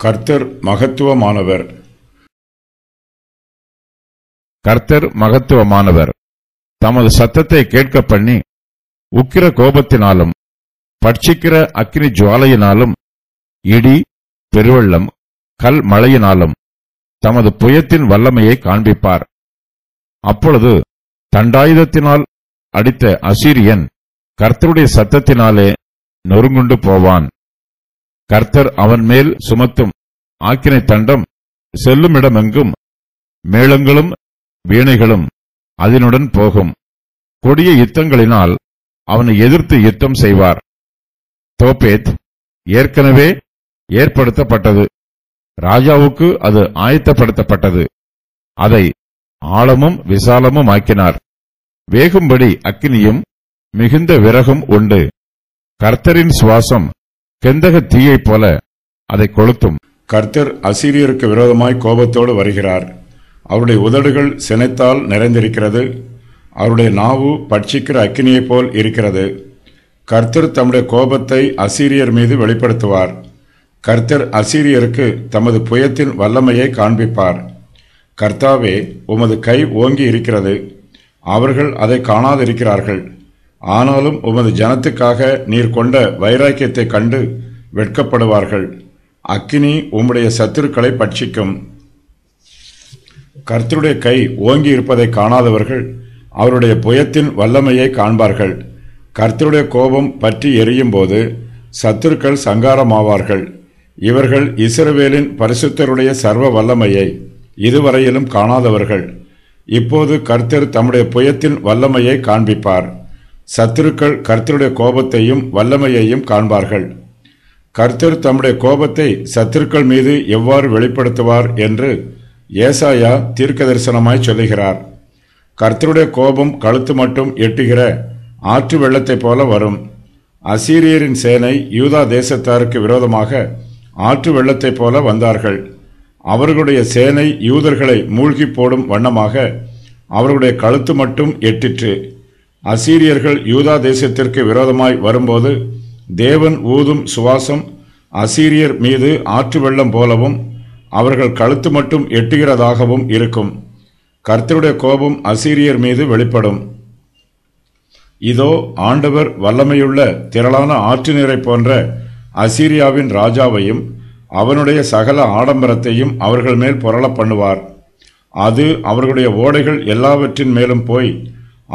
கர்த்தர் மகத்துவமானவர். கர்த்தர் மகத்துவமானவர். தமது சத்தத்தை கேட்க பண்ணி உக்கிர கோபத்தினாலும் பட்சிக்கிற அக்கினி ஜுவாலையினாலும் இடி பெருவெள்ளம் கல் மழையினாலும் தமது புயத்தின் வல்லமையை காண்பிப்பார். அப்பொழுது தண்டாயுதத்தினால் அடித்த அசீரியன் கர்த்தருடைய சத்தத்தினாலே நொறுங்குண்டு போவான். கர்த்தர் அவன் மேல் சுமத்தும் ஆக்கினை தண்டம் செல்லுமிடமெங்கும் மேளங்களும் வீணைகளும் அதனுடன் போகும். கொடிய யுத்தங்களினால் அவனை எதிர்த்து யுத்தம் செய்வார். தோப்பேத் ஏற்கனவே ஏற்படுத்தப்பட்டது, ராஜாவுக்கு அது ஆயத்தப்படுத்தப்பட்டது. அதை ஆழமும் விசாலமும் ஆக்கினார். வேகும்படி அக்கினியும் மிகுந்த விறகும் உண்டு. கர்த்தரின் சுவாசம் கெந்தக தீயைப் போல அதை கொளுத்தும். கர்த்தர் அசீரியருக்கு விரோதமாய் கோபத்தோடு வருகிறார். அவருடைய உதடுகள் சினத்தால் நிறைந்திருக்கிறது. அவருடைய நாவு பட்சிக்கிற அக்கினியைப் போல் இருக்கிறது. கர்த்தர் தம்முடைய கோபத்தை அசீரியர் மீது வெளிப்படுத்துவார். கர்த்தர் அசீரியருக்கு தமது புயத்தின் வல்லமையை காண்பிப்பார். கர்த்தாவே, உமது கை ஓங்கி இருக்கிறது. அவர்கள் அதை காணாதிருக்கிறார்கள். ஆனாலும் உமது ஜனத்துக்காக நீர் கொண்ட வைராக்கியத்தை கண்டு வெட்கப்படுவார்கள். அக்கினி உம்முடைய சத்துருக்களை பட்சிக்கும். கர்த்தருடைய கை ஓங்கி இருப்பதை காணாதவர்கள் அவருடைய புயத்தின் வல்லமையை காண்பார்கள். கர்த்தருடைய கோபம் பற்றி எரியும் போது சத்துருக்கள் சங்காரமாவார்கள். இவர்கள் இஸ்ரவேலின் பரிசுத்தருடைய சர்வ வல்லமையை இதுவரையிலும் காணாதவர்கள். இப்போது கர்த்தர் தம்முடைய புயத்தின் வல்லமையை காண்பிப்பார். சத்துருக்கள் கர்த்தருடைய கோபத்தையும் வல்லமையையும் காண்பார்கள். கர்த்தர் தம்முடைய கோபத்தை சத்துருக்கள் மீது எவ்வாறு வெளிப்படுத்துவார் என்று ஏசாயா தீர்க்கதரிசனமாய் சொல்லுகிறார். கர்த்தருடைய கோபம் கழுத்து மட்டும் எட்டுகிற ஆற்று வெள்ளத்தைப் போல வரும். அசீரியரின் சேனை யூதா தேசத்தாருக்கு விரோதமாக ஆற்று வெள்ளத்தைப் போல வந்தார்கள். அவர்களுடைய சேனை யூதர்களை மூழ்கி போடும் வண்ணமாக அவர்களுடைய கழுத்து மட்டும் எட்டிற்று. அசீரியர்கள் யூதா தேசத்திற்கு விரோதமாய் வரும்போது தேவன் ஊதும் சுவாசம் அசீரியர் மீது ஆற்று வெள்ளம் போலவும் அவர்கள் கழுத்து மட்டும் எட்டுகிறதாகவும் இருக்கும். கர்த்தருடைய கோபம் அசீரியர் மீது வெளிப்படும். இதோ, ஆண்டவர் வல்லமையுள்ள திரளான ஆற்று நீரை போன்ற அசீரியாவின் ராஜாவையும் அவனுடைய சகல ஆடம்பரத்தையும் அவர்கள் மேல் புரள பண்ணுவார். அது அவர்களுடைய ஓடைகள் எல்லாவற்றின் மேலும் போய்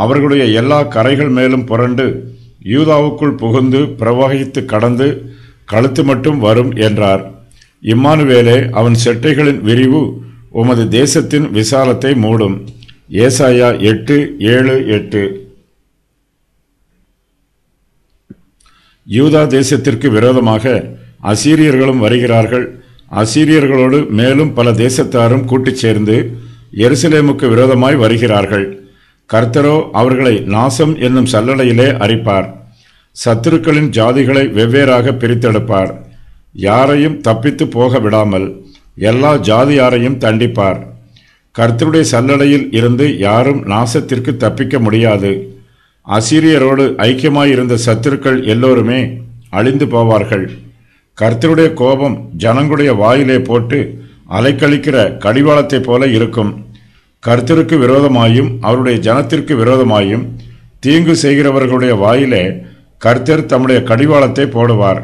அவர்களுடைய எல்லா கரைகள் மேலும் புரண்டு யூதாவுக்குள் புகுந்து பிரவகித்து கடந்து கழுத்து மட்டும் வரும் என்றார். இம்மானுவேலே, அவன் செட்டைகளின் விரிவு உமது தேசத்தின் விசாலத்தை மூடும். ஏசாயா 8:7-8. யூதா தேசத்திற்கு விரோதமாக அசீரியர்களும் வருகிறார்கள். அசீரியர்களோடு மேலும் பல தேசத்தாரும் கூட்டிச் சேர்ந்து எருசலேமுக்கு விரோதமாய் வருகிறார்கள். கர்த்தரோ அவர்களை நாசம் என்னும் சல்லடையிலே அரிப்பார். சத்துருக்களின் ஜாதிகளை வெவ்வேறாக பிரித்தெடுப்பார். யாரையும் தப்பித்து போக விடாமல் எல்லா ஜாதியாரையும் தண்டிப்பார். கர்த்தருடைய சல்லடையில் இருந்து யாரும் நாசத்திற்கு தப்பிக்க முடியாது. அசீரியரோடு ஐக்கியமாயிருந்த சத்துருக்கள் எல்லோருமே அழிந்து போவார்கள். கர்த்தருடைய கோபம் ஜனங்களுடைய வாயிலே போட்டு அலைக்கழிக்கிற கடிவாளத்தைப் போல இருக்கும். கர்த்தருக்கு விரோதமாயும் அவருடைய ஜனத்திற்கு விரோதமாயும் தீங்கு செய்கிறவர்களுடைய வாயிலே கர்த்தர் தம்முடைய கடிவாளத்தை போடுவார்.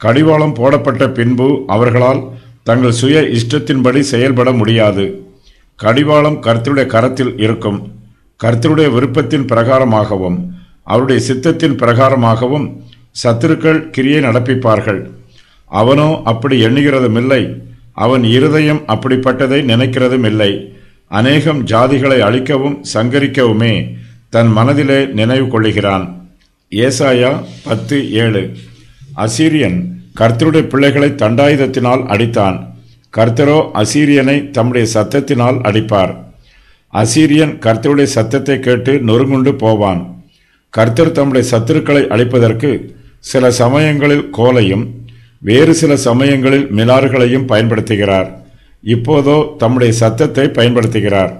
கடிவாளம் போடப்பட்ட பின்பு அவர்களால் தங்கள் சுய இஷ்டத்தின்படி செயல்பட முடியாது. கடிவாளம் கர்த்தருடைய கரத்தில் இருக்கும். கர்த்தருடைய விருப்பத்தின் பிரகாரமாகவும் அவருடைய சித்தத்தின் பிரகாரமாகவும் சத்துருக்கள் கிரியை நடப்பிப்பார்கள். அவனோ அப்படி எண்ணுகிறதும் இல்லை. அவன் இருதயம் அப்படிப்பட்டதை நினைக்கிறதும் இல்லை. அநேகம் ஜாதிகளை அழிக்கவும் சங்கரிக்கவுமே தன் மனதிலே நினைவு கொள்ளுகிறான். ஏசாயா 10:7. அசீரியன் கர்த்தருடைய பிள்ளைகளை தண்டாயுதத்தினால் அடித்தான். கர்த்தரோ அசீரியனை தம்முடைய சத்தத்தினால் அடிப்பார். அசீரியன் கர்த்தருடைய சத்தத்தை கேட்டு நொறுங்குண்டு போவான். கர்த்தர் தம்முடைய சத்துருக்களை அழிப்பதற்கு சில சமயங்களில் கோலையும் வேறு சில சமயங்களில் மிலாறுகளையும் பயன்படுத்துகிறார். இப்போதோ தம்முடைய சத்தத்தை பயன்படுத்துகிறார்.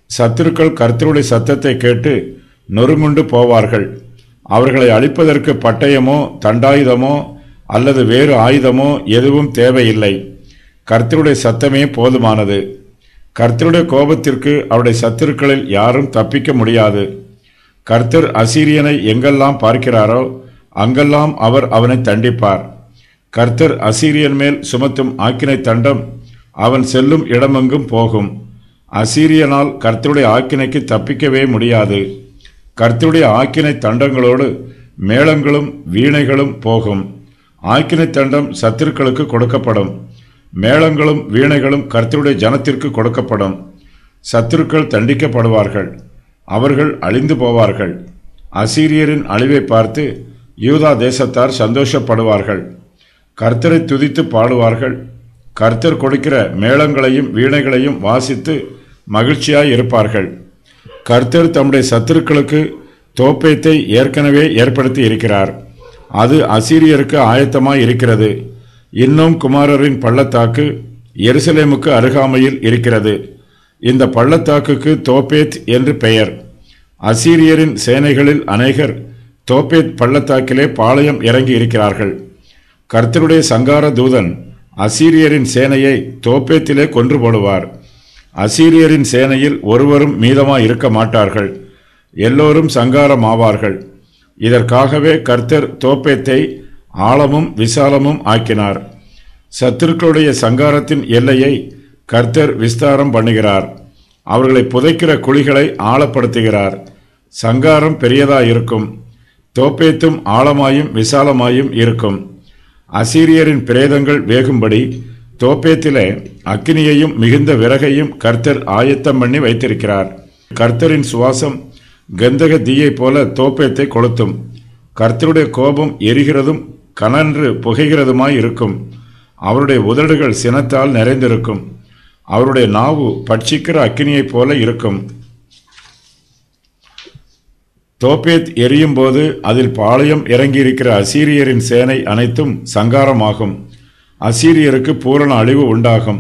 சத்துருக்கள் கர்த்தருடைய சத்தத்தை கேட்டு நொறுங்குண்டு போவார்கள். அவர்களை அழிப்பதற்கு பட்டயமோ தண்டாயுதமோ அல்லது வேறு ஆயுதமோ எதுவும் தேவையில்லை. கர்த்தருடைய சத்தமே போதுமானது. கர்த்தருடைய கோபத்திற்கு அவருடைய சத்துருக்களில் யாரும் தப்பிக்க முடியாது. கர்த்தர் அசீரியனை எங்கெல்லாம் பார்க்கிறாரோ அங்கெல்லாம் அவர் அவனை தண்டிப்பார். கர்த்தர் அசீரியன் மேல் சுமத்தும் ஆக்கினை தண்டம் அவன் செல்லும் இடமெங்கும் போகும். அசீரியனால் கர்த்தருடைய ஆக்கினைக்கு தப்பிக்கவே முடியாது. கர்த்தருடைய ஆக்கினை தண்டங்களோடு மேளங்களும் வீணைகளும் போகும். ஆக்கினை தண்டம் சத்துருக்களுக்கு கொடுக்கப்படும். மேளங்களும் வீணைகளும் கர்த்தருடைய ஜனத்திற்கு கொடுக்கப்படும். சத்துருக்கள் தண்டிக்கப்படுவார்கள், அவர்கள் அழிந்து போவார்கள். அசீரியரின் அழிவை பார்த்து யூதா தேசத்தார் சந்தோஷப்படுவார்கள், கர்த்தரை துதித்து பாடுவார்கள். கர்த்தர் கொடுக்கிற மேளங்களையும் வீணைகளையும் வாசித்து மகிழ்ச்சியாய் இருப்பார்கள். கர்த்தர் தம்முடைய சத்துருக்களுக்கு தோப்பேத்தை ஏற்கனவே ஏற்படுத்தி இருக்கிறார். அது அசீரியருக்கு ஆயத்தமாய் இருக்கிறது. இன்னும் குமாரரின் பள்ளத்தாக்கு எருசலேமுக்கு அருகாமையில் இருக்கிறது. இந்த பள்ளத்தாக்குக்கு தோப்பேத் என்று பெயர். அசீரியரின் சேனைகளில் அநேகர் தோப்பேத் பள்ளத்தாக்கிலே பாளையம் இறங்கி இருக்கிறார்கள். கர்த்தருடைய சங்கார தூதன் அசீரியரின் சேனையை தோப்பேத்திலே கொன்று போடுவார். அசீரியரின் சேனையில் ஒருவரும் மீதமாய் இருக்க மாட்டார்கள், எல்லோரும் சங்காரமாவார்கள். இதற்காகவே கர்த்தர் தோப்பேத்தை ஆழமும் விசாலமும் ஆக்கினார். சத்துருக்களுடைய சங்காரத்தின் எல்லையை கர்த்தர் விஸ்தாரம் பண்ணுகிறார். அவர்களை புதைக்கிற குழிகளை ஆழப்படுத்துகிறார். சங்காரம் பெரியதாயிருக்கும், தோப்பேத்தும் ஆழமாயும் விசாலமாயும் இருக்கும். அசீரியரின் பிரேதங்கள் வேகும்படி தோப்பேத்திலே அக்கினியையும் மிகுந்த விறகையும் கர்த்தர் ஆயத்தம் பண்ணி வைத்திருக்கிறார். கர்த்தரின் சுவாசம் கந்தக தீயை போல தோப்பேத்தை கொளுத்தும். கர்த்தருடைய கோபம் எரிகிறதும் கனன்று புகைகிறதுமாய் இருக்கும். அவருடைய உதடுகள் சினத்தால் நிறைந்திருக்கும். அவருடைய நாவு பட்சிக்கிற அக்கினியைப் போல இருக்கும். தோப்பேத் எரியும் போது அதில் பாளையம் இறங்கியிருக்கிற அசீரியரின் சேனை அனைத்தும் சங்காரமாகும். அசீரியருக்கு பூரண அழிவு உண்டாகும்.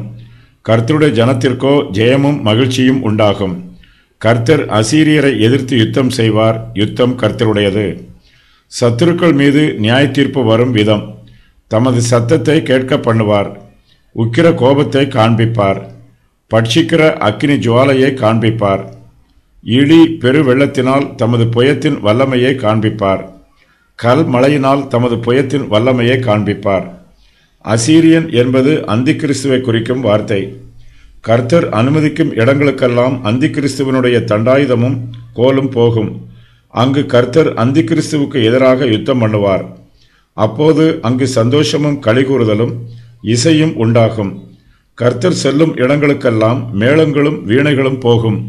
கர்த்தருடைய ஜனத்திற்கோ ஜெயமும் மகிழ்ச்சியும் உண்டாகும். கர்த்தர் அசீரியரை எதிர்த்து யுத்தம் செய்வார். யுத்தம் கர்த்தருடையது. சத்துருக்கள் மீது நியாய தீர்ப்பு வரும் விதம். தமது சத்தத்தை கேட்க பண்ணுவார். உக்கிர கோபத்தை காண்பிப்பார். பட்சிக்கிற அக்கினி ஜுவாலையை காண்பிப்பார். இடி பெரு வெள்ளத்தினால் தமது புயத்தின் வல்லமையை காண்பிப்பார். கல் மழையினால் தமது புயத்தின் வல்லமையை காண்பிப்பார். அசீரியன் என்பது அந்தி கிறிஸ்துவை குறிக்கும் வார்த்தை. கர்த்தர் அனுமதிக்கும் இடங்களுக்கெல்லாம் அந்தி கிறிஸ்துவனுடைய தண்டாயுதமும் கோலும் போகும். அங்கு கர்த்தர் அந்தி கிறிஸ்துவுக்கு எதிராக யுத்தம் பண்ணுவார். அப்போது அங்கு சந்தோஷமும் களிகூறுதலும் இசையும் உண்டாகும். கர்த்தர் செல்லும் இடங்களுக்கெல்லாம் மேளங்களும் வீணைகளும் போகும்.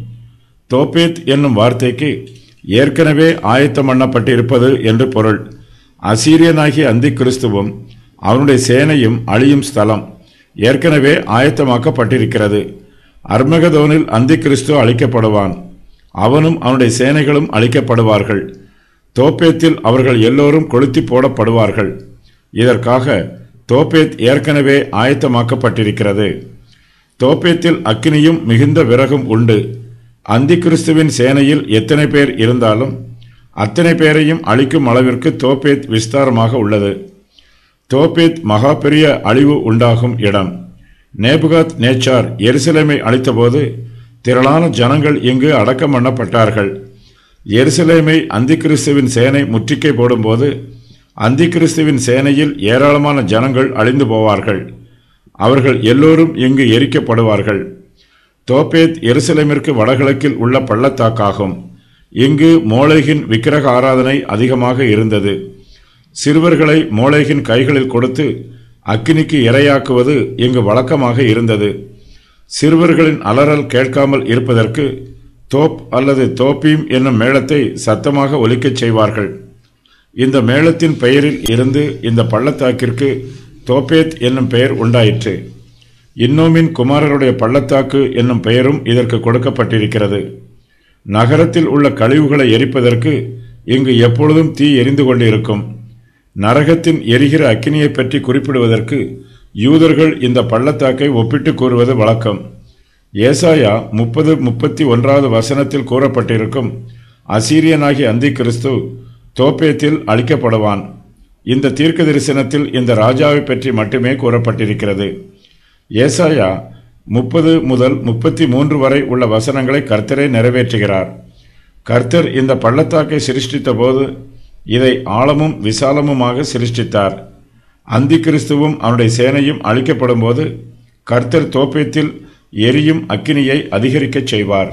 தோப்பேத் என்னும் வார்த்தைக்கு ஏற்கனவே ஆயத்தம் பண்ணப்பட்டிருப்பது என்று பொருள். அசீரியனாகிய அந்தி கிறிஸ்துவும் அவனுடைய சேனையும் அழியும் ஸ்தலம் ஏற்கனவே ஆயத்தமாக்கப்பட்டிருக்கிறது. அர்மகதோனில் அந்தி கிறிஸ்து அழிக்கப்படுவான். அவனும் அவனுடைய சேனைகளும் அழிக்கப்படுவார்கள். தோப்பேத்தில் அவர்கள் எல்லோரும் கொளுத்தி போடப்படுவார்கள். இதற்காக தோப்பேத் ஏற்கனவே ஆயத்தமாக்கப்பட்டிருக்கிறது. தோப்பேத்தில் அக்கினியும் மிகுந்த விறகும் உண்டு. அந்தி கிறிஸ்துவின் சேனையில் எத்தனை பேர் இருந்தாலும் அத்தனை பேரையும் அழிக்கும் அளவிற்கு தோப்பேத் விஸ்தாரமாக உள்ளது. தோப்பேத் மகா பெரிய அழிவு உண்டாகும் இடம். நேபுகாத் நேச்சார் எருசலேமை அழித்தபோது திரளான ஜனங்கள் இங்கு அடக்கம் பண்ணப்பட்டார்கள். எருசலேமை அந்தி கிறிஸ்துவின் சேனை முற்றுகை போடும்போது அந்தி கிறிஸ்துவின் சேனையில் ஏராளமான ஜனங்கள் அழிந்து போவார்கள். அவர்கள் எல்லோரும் இங்கு எரிக்கப்படுவார்கள். தோப்பேத் எருசலேமிற்கு வடகிழக்கில் உள்ள பள்ளத்தாக்காகும். இங்கு மோளேகின் விக்கிரக ஆராதனை அதிகமாக இருந்தது. சிறுவர்களை மோளேகின் கைகளில் கொடுத்து அக்கினிக்கு இரையாக்குவது இங்கு வழக்கமாக இருந்தது. சிறுவர்களின் அலறல் கேட்காமல் இருப்பதற்கு தோப் அல்லது தோப்பீம் என்னும் மேளத்தை சத்தமாக ஒலிக்கச் செய்வார்கள். இந்த மேளத்தின் பெயரில் இருந்து இந்த பள்ளத்தாக்கிற்கு தோப்பேத் என்னும் பெயர் உண்டாயிற்று. இன்னோமின் குமாரருடைய பள்ளத்தாக்கு என்னும் பெயரும் இதற்கு கொடுக்கப்பட்டிருக்கிறது. நகரத்தில் உள்ள கழிவுகளை எரிப்பதற்கு இங்கு எப்பொழுதும் தீ எரிந்து கொண்டிருக்கும். நரகத்தின் எரிகிற அக்கினியை பற்றி குறிப்பிடுவதற்கு யூதர்கள் இந்த பள்ளத்தாக்கை ஒப்பிட்டு கூறுவது வழக்கம். ஏசாயா 30-31 வசனத்தில் கூறப்பட்டிருக்கும் அசீரியனாகிய அந்தி கிறிஸ்து தோப்பேத்தில் அழிக்கப்படுவான். இந்த தீர்க்க தரிசனத்தில் இந்த ராஜாவை பற்றி மட்டுமே கூறப்பட்டிருக்கிறது. ஏசாயா 30 முதல் 33 வரை உள்ள வசனங்களை கர்த்தரே நிறைவேற்றுகிறார். கர்த்தர் இந்த பள்ளத்தாக்கை சிருஷ்டித்த போது இதை ஆழமும் விசாலமுமாக சிருஷ்டித்தார். அந்தி கிறிஸ்துவும் அவனுடைய சேனையும் அழிக்கப்படும் போது கர்த்தர் தோப்பேத்தில் எரியும் அக்கினியை அதிகரிக்கச் செய்வார்.